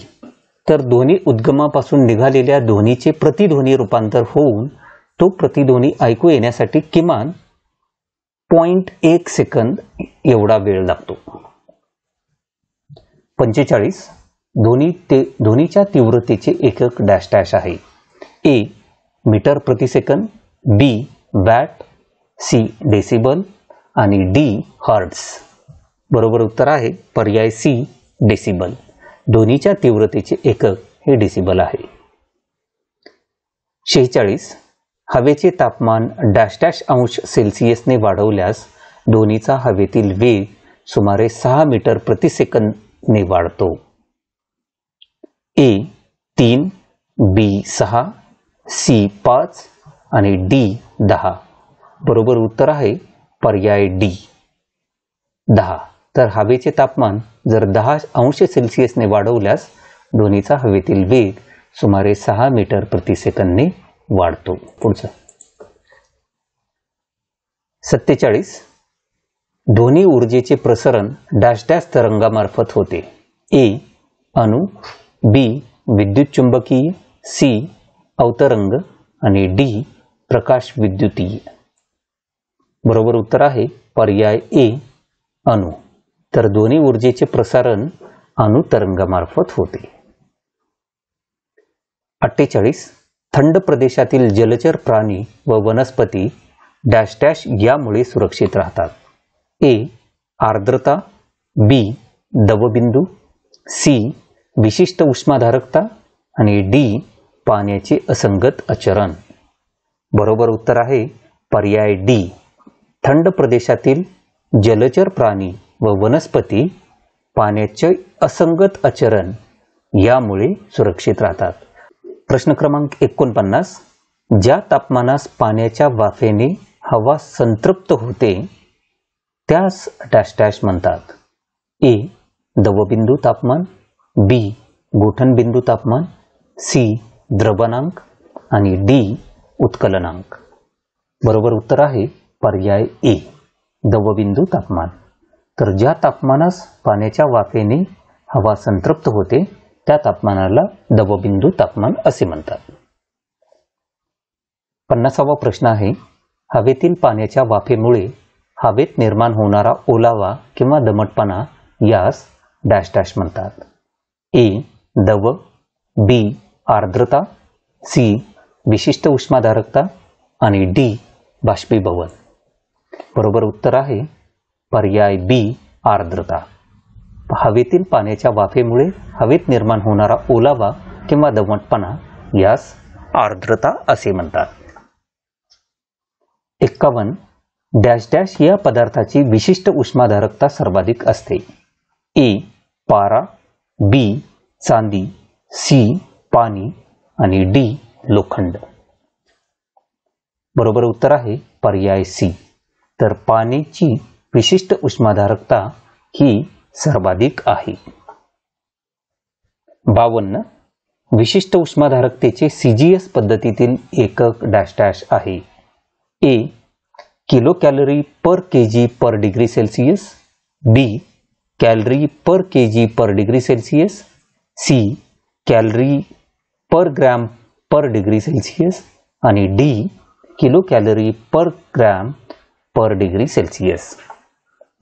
तर ध्वनी उद्गमापासून निघालेल्या ध्वनीचे प्रतिध्वनी रूपांतर होऊन तो प्रतिध्वनी ऐकू येण्यासाठी किमान 0.1 सेकंद एवढा वेळ लागतो. 45, ध्वनीच्या तीव्रतेचे एकक डॅश डॅश आहे. ए मीटर प्रति सेकंद, बी वॅट, सी डेसिबल आणि डी हर्ट्झ. बरोबर उत्तर आहे पर्याय सी डेसिबल. ध्वनीच्या तीव्रतेचे एकक हे डेसिबल आहे. 46, हवेचे तापमान डॅश डॅश अंश सेल्सिअसने वाढवल्यास ध्वनीचा हवेतील वेग सुमारे 6 मीटर प्रति सेकंदने वाढतो. ए 3, बी 6, सी 5 आणि डी 10. बरोबर उत्तर आहे पर्याय डी 10. तर हवेचे तापमान जर 10 अंश सेल्सिअसने वाढवल्यास ध्वनीचा हवेतील वेग सुमारे 6 मीटर प्रति सेकंदने वाढतो. पुढचं 47, ध्वनी ऊर्जेचे प्रसरण डॅश डॅश तरंगामार्फत होते. ए अणु, बी विद्युत चुंबकीय, सी अवतरंग आणि डी प्रकाश विद्युतीय. बरोबर उत्तर आहे पर्याय ए अणू. तर दोन्ही ऊर्जेचे प्रसारण अणु तरंगामार्फत होते. 48. थंड प्रदेशातील जलचर प्राणी व वनस्पती डॅश डॅश यामुळे सुरक्षित राहतात. ए. आर्द्रता, बी. दवबिंदू, सी. विशिष्ट उष्माधारकता आणि डी. पाण्याचे असंगत आचरण. बरोबर उत्तर आहे पर्याय डी. थंड प्रदेशातील जलचर प्राणी व वनस्पती पाण्याचे असंगत आचरण यामुळे सुरक्षित राहतात. प्रश्न क्रमांक 49. ज्या तापमानास पाण्याच्या वाफेने हवा संतृप्त होते त्यास डॅश डॅश म्हणतात. ए. दवबिंदू तापमान, बी. गोठणबिंदू तापमान, सी. द्रवणांक आणि डी. उत्कलनांक. बरोबर उत्तर आहे पर्याय ए. दवबिंदू तापमान. तर ज्या तापमानास पाण्याच्या वाफेने हवा संतृप्त होते त्या तापमानाला दवबिंदू तापमान असे म्हणतात. 50वा प्रश्न आहे, हवेतील पाण्याच्या वाफेमुळे हवेत निर्माण होणारा ओलावा किंवा दमटपणा यास डॅश डॅश म्हणतात. ए. दव, बी. आर्द्रता, सी. विशिष्ट उष्माधारकता आणि डी. बाष्पीभवन. बरोबर उत्तर आहे पर्याय बी. आर्द्रता. हवेतील पाण्याच्या वाफेमुळे हवेत निर्माण होणारा ओलावा किंवा दमटपणा यास आर्द्रता असे म्हणतात. 51. डॅश डॅश या पदार्थाची विशिष्ट उष्माधारकता सर्वाधिक असते. ए. पारा, बी. चांदी, सी. पाणी आणि डी. लोखंड. बरोबर उत्तर आहे पर्याय सी. तर पाण्याची विशिष्ट उष्माधारकता ही सर्वाधिक आहे. 52. विशिष्ट उष्माधारकतेचे सीजीएस पद्धतीतील एकक डॅश डॅश आहे. A. Kilo calorie per KG per degree Celsius, B. Calorie per KG per degree Celsius, C. Calorie per gram per degree Celsius आणि D. Kilo calorie per gram per degree Celsius.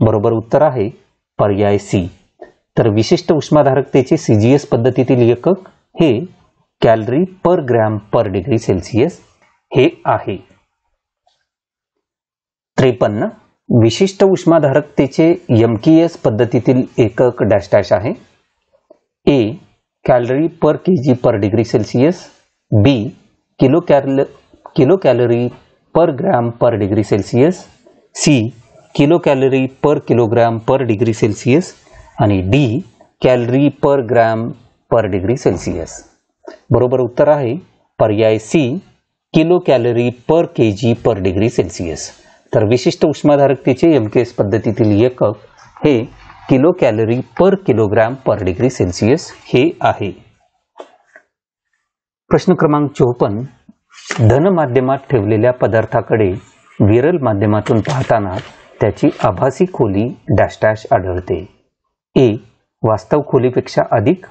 बरोबर उत्तर आहे पर्याय C. तर विशिष्ट उष्माधारकतेचे CGS पद्धतीतील एकक हे calorie per gram per degree Celsius हे आहे. 53. विशिष्ट उष्माधारकतेचे एमकेएस पद्धतीतील एकक डॅश डॅश आहे. A. Calorie per KG per degree Celsius, B. Kilo calorie per gram per degree Celsius, C. Kilo calorie per kilogram per degree Celsius आणि D. Calorie per gram per degree Celsius. बरोबर उत्तर आहे पर्याय C. Kilo calorie per KG per degree Celsius. तर विशिष्ट उष्माधारकतेचे MKS पद्धतीतील एकक हे kilo calorie per kilogram per degree Celsius हे आहे. प्रश्न क्रमांक 54. धन माध्यमात ठेवलेल्या पदार्थाकडे विरल माध्यमातून पाहताना त्याची आभासी खोली डॅश डॅश आढळते. ए. वास्तव खोलीपेक्षा अधिक,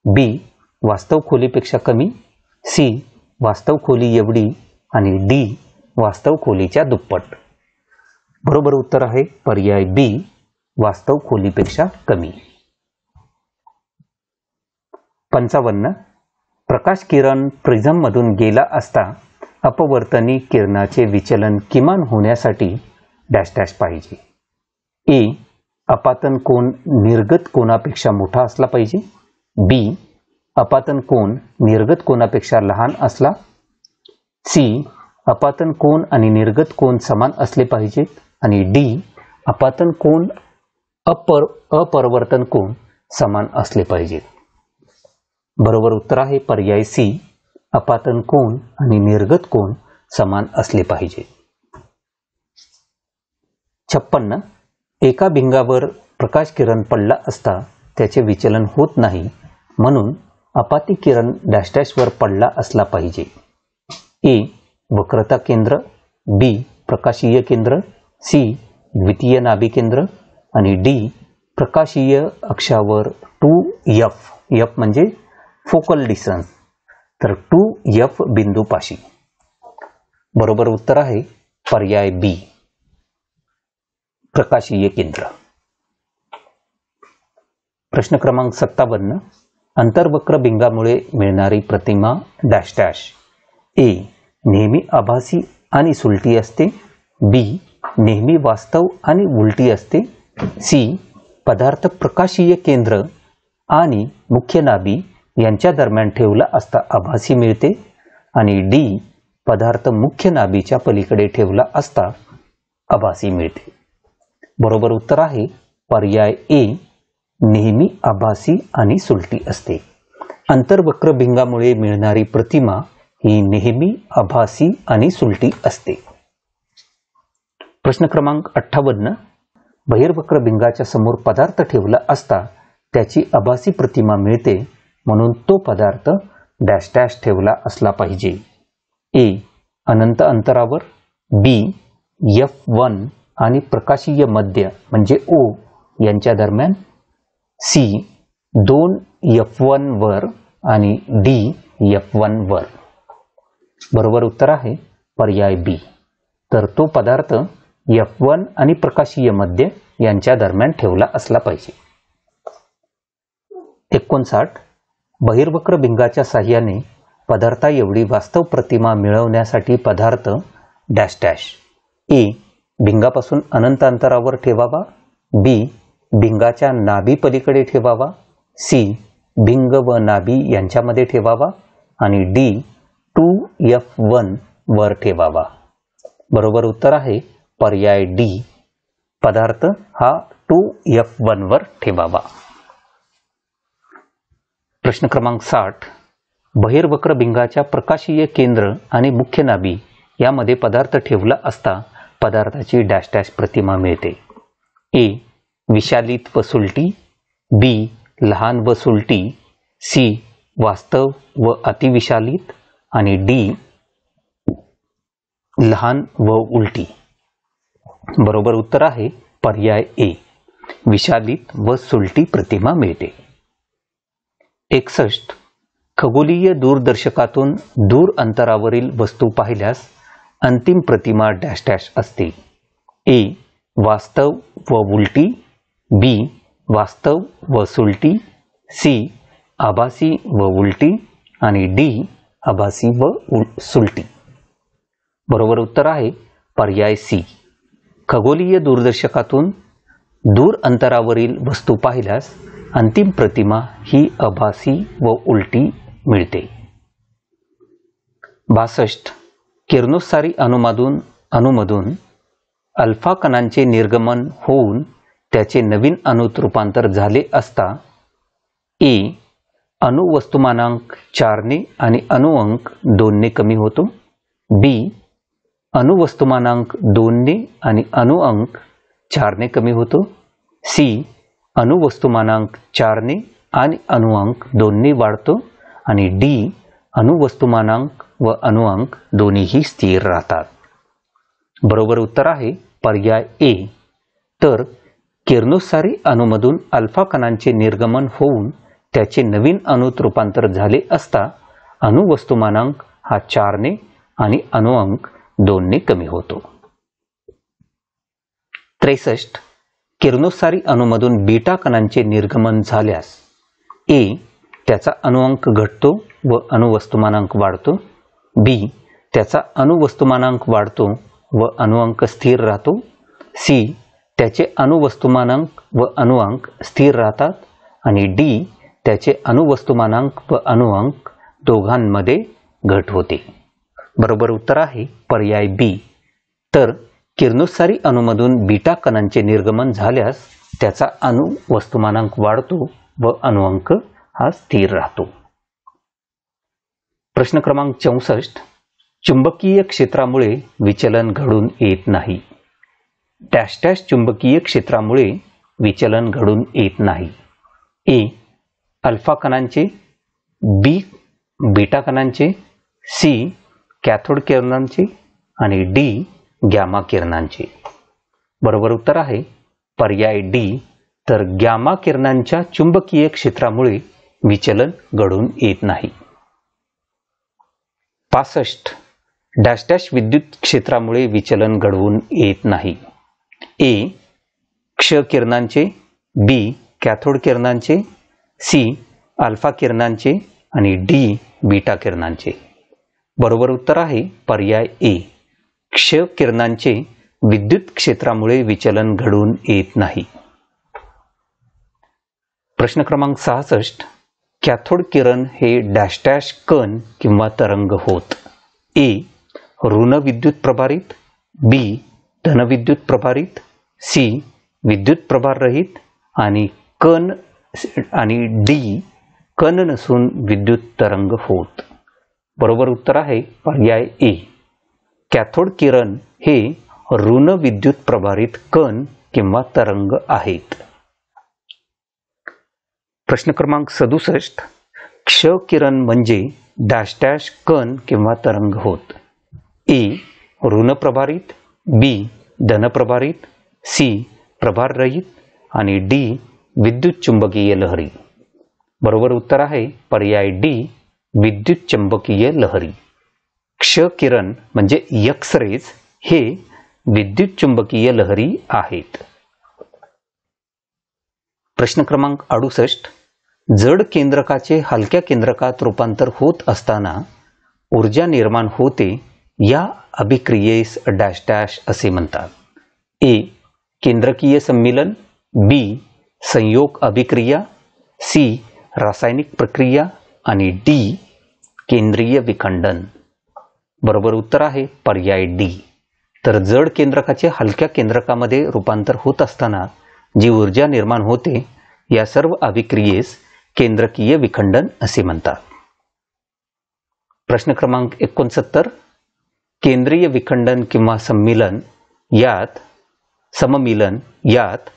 बी. वास्तव खोलीपेक्षा कमी, सी. वास्तव खोली एवढी आणि डी. वास्तव खोलीच्या दुप्पट. बरोबर उत्तर आहे पर्याय बी. वास्तव खोलीपेक्षा कमी. 55. प्रकाश किरण प्रिझम मधून गेला असता अपवर्तनी किरणाचे विचलन किमान होण्यासाठी डॅश डॅश पाहिजे. ए. अपातन कोन निर्गत कोनापेक्षा मोठा असला पाहिजे, बी. अपातन कोन निर्गत कोनापेक्षा लहान असला, सी. अपातन कोन आणि निर्गत कोन समान असले पाहिजेत आणि डी. अपातन कोन अपरिवर्तन कोन समान असले पाहिजेत. बरोबर उत्तर आहे पर्याय सी. अपातन कोन आणि निर्गत कोन समान असले पाहिजे. 56. एका भिंगावर प्रकाश किरण पडला असता त्याचे विचलन होत नाही म्हणून अपाती किरण डॅश डॅशवर पडला असला पाहिजे. ए. वक्रता केंद्र, बी. प्रकाशीय केंद्र, सी. द्वितीय नाभी केंद्र आणि डी. प्रकाशीय अक्षावर 2F. F म्हणजे फोकल डिस्टन्स. तर 2F बिंदूपाशी. बरोबर उत्तर आहे पर्याय बी. प्रकाशीय केंद्र. प्रश्न क्रमांक 57, अंतर्वक्र भिंगामुळे मिळणारी प्रतिमा डॅश डॅश. ए नेहमी आभासी आणि सुलटी असते. बी नेहमी वास्तव आणि उलटी असते. सी पदार्थ प्रकाशीय केंद्र आणि मुख्य नाभी यांच्या दरम्यान ठेवला असता आभासी मिळते. आणि डी पदार्थ मुख्य नाभीच्या पलीकडे ठेवला असता आभासी मिळते. बरोबर उत्तर आहे पर्याय ए, नेहमी आभासी आणि सुलटी असते. अंतर्वक्र भिंगामुळे मिळणारी प्रतिमा ही नेहमी आभासी आणि सुलटी असते. प्रश्न क्रमांक 58, बहिर्वक्र भिंगाच्या समोर पदार्थ ठेवला असता त्याची आभासी प्रतिमा मिळते, म्हणून तो पदार्थ डॅश डॅश ठेवला असला पाहिजे. ए अनंत अंतरावर. बी F1 आणि प्रकाशीय मध्य म्हणजे O यांच्या दरम्यान. सी 2 F1 वर आणि डी F1 वर. बरोबर उत्तर आहे पर्याय बी. तर तो पदार्थ F1 आणि प्रकाशीय मध्य यांच्या दरम्यान ठेवला असला पाहिजे. 59, बहिर्वक्र भिंगाच्या साहाय्याने पदार्था एवढी वास्तव प्रतिमा मिळवण्यासाठी पदार्थ डॅश डॅश. ए भिंगापासून अनंत अंतरावर ठेवावा. बी भिंगाच्या नाभी पलीकडे ठेवावा. सी भिंग व नाभी यांच्यामध्ये ठेवावा. आणि डी 2F1 वर ठेवावा. बरोबर उत्तर आहे पर्याय डी, पदार्थ हा 2F1 वर ठेवावा. प्रश्न क्रमांक 60, बहिर्वक्र भिंगाच्या प्रकाशीय केंद्र आणि मुख्य नाभी यामध्ये पदार्थ ठेवला असता पदार्थाची डॅश डॅश प्रतिमा मिळते. ए विशालित व सुलटी. बी लहान व सुलटी. सी वास्तव व अतिविशालित. आणि डी लहान व उलटी. बरोबर उत्तर आहे पर्याय ए, विशालित व सुलटी प्रतिमा मिळते. 61, खगोलीय दूरदर्शकातून दूर अंतरावरील वस्तू पाहिल्यास अंतिम प्रतिमा डॅश डॅश असते. ए वास्तव व उलटी. बी वास्तव व सुलटी. सी आभासी व उलटी. आणि डी आभासी व सुलटी. बरोबर उत्तर आहे पर्याय सी, खगोलीय दूरदर्शकातून दूर अंतरावरील वस्तू पाहिल्यास अंतिम प्रतिमा ही आभासी व उलटी मिळते. 62, किरणोत्सारी अणूमधून अल्फा कणांचे निर्गमन होऊन त्याचे नवीन अणूत रूपांतर झाले असता ए अणुवस्तुमानांक 4 ने आणि अणुअंक 2 ने कमी होतो. बी अणुवस्तुमानांक 2 ने आणि अणुअंक 4 ने कमी होतो. सी अणुवस्तुमानांक 4 ने आणि अणुअंक 2 ने वाढतो. आणि डी अणुवस्तुमानांक व अणुअंक दोन्हीही स्थिर राहतात. बरोबर उत्तर आहे पर्याय ए. तर किरणोत्सारी अणूमधून अल्फा कणांचे निर्गमन होऊन त्याचे नवीन अणूत रूपांतर झाले असता अणुवस्तुमानांक हा 4 ने आणि अणुअंक 2 ने कमी होतो. 63, किरणोत्सारी अणूमधून बीटा कणांचे निर्गमन झाल्यास ए त्याचा अणुअंक घटतो व अणुवस्तुमानांक वाढतो. बी त्याचा अणुवस्तुमानांक वाढतो व अणुअंक स्थिर राहतो. सी त्याचे अणुवस्तुमानांक व अणुअंक स्थिर राहतात. आणि डी त्याचे अणुवस्तुमानांक व अणुअंक दोघांमध्ये घट होते. बरोबर उत्तर आहे पर्याय बी. तर किरणोत्सारी अणूमधून बीटा कणांचे निर्गमन झाल्यास त्याचा अणुवस्तुमानांक वाढतो व अणुअंक हा स्थिर राहतो. प्रश्न क्रमांक 64, चुंबकीय क्षेत्रामुळे विचलन घडून येत नाही. डॅश डॅश चुंबकीय क्षेत्रामुळे विचलन घडून येत नाही. ए अल्फा कणांचे. बी बीटा कणांचे. सी कॅथोड किरणांचे. आणि डी गॅमा किरणांचे. बरोबर उत्तर आहे पर्याय डी. तर गॅमा किरणांच्या चुंबकीय क्षेत्रामुळे विचलन घडून येत नाही. 65, डॅश डॅश विद्युत क्षेत्रामुळे विचलन घडवून येत नाही. ए क्ष किरणांचे. बी कॅथोड किरणांचे, सी अल्फा किरणांचे आणि डी बीटा किरणांचे. बरोबर उत्तर आहे पर्याय ए. क्ष किरणांचे विद्युत क्षेत्रामुळे विचलन घडून येत नाही. प्रश्न क्रमांक 66. कॅथोड किरण हे डॅश डॅश कण किंवा तरंग होत. ए ऋण विद्युत प्रभारित, बी धनविद्युत प्रभारित, सी विद्युत प्रभार रहित आणि डी कण नसून विद्युत तरंग होत. बरोबर उत्तर आहे पर्याय ए. कॅथोड किरण हे ऋण विद्युत प्रभारित कण किंवा तरंग आहेत. प्रश्न क्रमांक 67. क्ष किरण म्हणजे डॅश डॅश कण किंवा तरंग होत. ए ऋण प्रभारित, बी धन प्रभारित, सी प्रभार रहित आणि डी विद्युत चुंबकीय लहरी. बरोबर उत्तर आहे पर्याय डी विद्युत चुंबकीय लहरी. क्ष किरण म्हणजे एक्स रेज हे विद्युत चुंबकीय लहरी आहेत. प्रश्न क्रमांक 68. जड केंद्रकाचे हलक्या केंद्रकात रूपांतर होत असताना ऊर्जा निर्माण होते या अभिक्रियेस डॅश डॅश असे म्हणतात. ए केंद्रकीय सम्मिलन, बी संयोग अभिक्रिया, सी रासायनिक प्रक्रिया आणि डी केंद्रीय विखंडन. बरोबर उत्तर आहे पर्याय डी. तर जड केंद्रकाचे हलक्या केंद्रकामध्ये रूपांतर होत असताना जी ऊर्जा निर्माण होते या सर्व अभिक्रियेस केंद्रकीय विखंडन असे म्हणतात. प्रश्न क्रमांक 69. केंद्रीय विखंडन किंवा सममिलन यात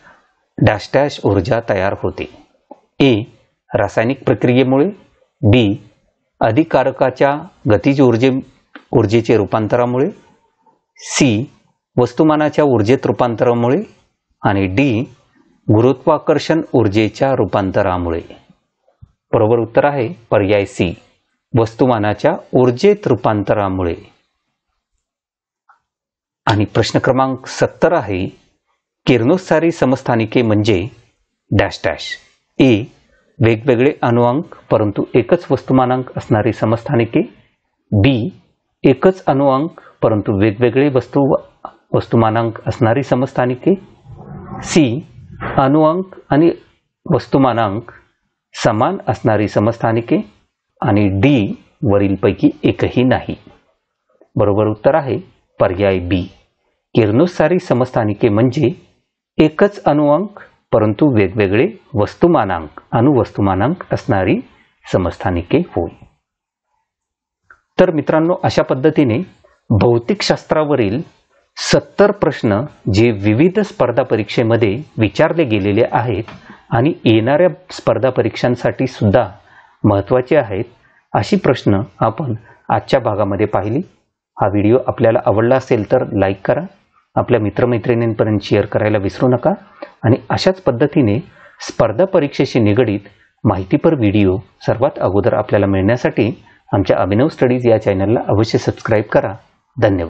डॅश डॅश ऊर्जा तयार होते. ए रासायनिक प्रक्रियेमुळे, बी अधिकारकाच्या गतिज ऊर्जेचे रूपांतरामुळे, सी वस्तुमानाच्या ऊर्जेत रूपांतरामुळे आणि डी गुरुत्वाकर्षण ऊर्जेच्या रूपांतरामुळे. बरोबर उत्तर आहे पर्याय सी वस्तुमानाच्या ऊर्जेत रूपांतरामुळे. आणि प्रश्न क्रमांक 70 आहे. किरणोत्सारी समस्थानिके म्हणजे डॅश डॅश. ए वेगवेगळे अणुअंक परंतु एकच वस्तुमानांक असणारी समस्थानिके, बी एकच अणुअंक परंतु वेगवेगळे वस्तुमानांक असणारी समस्थानिके, सी अणुअंक आणि वस्तुमानांक समान असणारी समस्थानिके आणि डी वरीलपैकी एकही नाही. बरोबर उत्तर आहे पर्याय बी किरणोत्सारी समस्थानिके म्हणजे एकच अणुअंक परंतु वेगवेगळे अणुवस्तुमानांक असणारी समस्थानिके होय. तर मित्रांनो, अशा पद्धतीने भौतिकशास्त्रावरील 70 प्रश्न जे विविध स्पर्धा परीक्षेमध्ये विचारले गेलेले आहेत आणि येणाऱ्या स्पर्धा परीक्षांसाठी सुद्धा महत्त्वाचे आहेत अशी प्रश्न आपण आजच्या भागामध्ये पाहिली. हा व्हिडिओ आपल्याला आवडला असेल तर लाईक करा, आपल्या मित्रमैत्रिणींपर्यंत शेअर करायला विसरू नका आणि अशाच पद्धतीने स्पर्धा परीक्षेशी निगडीत माहितीपर व्हिडिओ सर्वात अगोदर आपल्याला मिळण्यासाठी आमच्या अभिनव स्टडीज या चॅनलला अवश्य सबस्क्राईब करा. धन्यवाद.